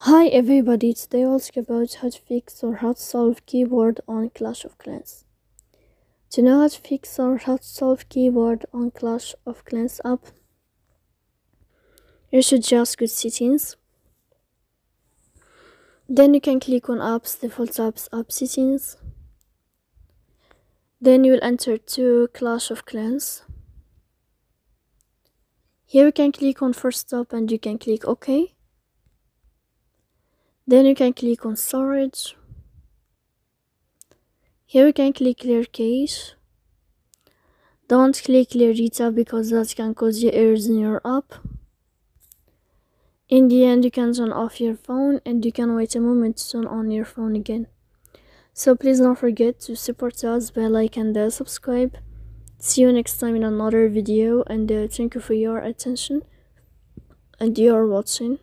Hi everybody, today we'll talk about how to fix or how to solve keyboard on Clash of Clans. To know how to fix or how to solve keyboard on Clash of Clans app, you should just go to settings. Then you can click on apps, default apps, app settings. Then you will enter to Clash of Clans. Here you can click on first stop and you can click OK. Then you can click on storage. Here you can click clear cache. Don't click clear data because that can cause you errors in your app. In the end, you can turn off your phone and you can wait a moment to turn on your phone again. So please don't forget to support us by like and subscribe. See you next time in another video, and thank you for your attention and your watching.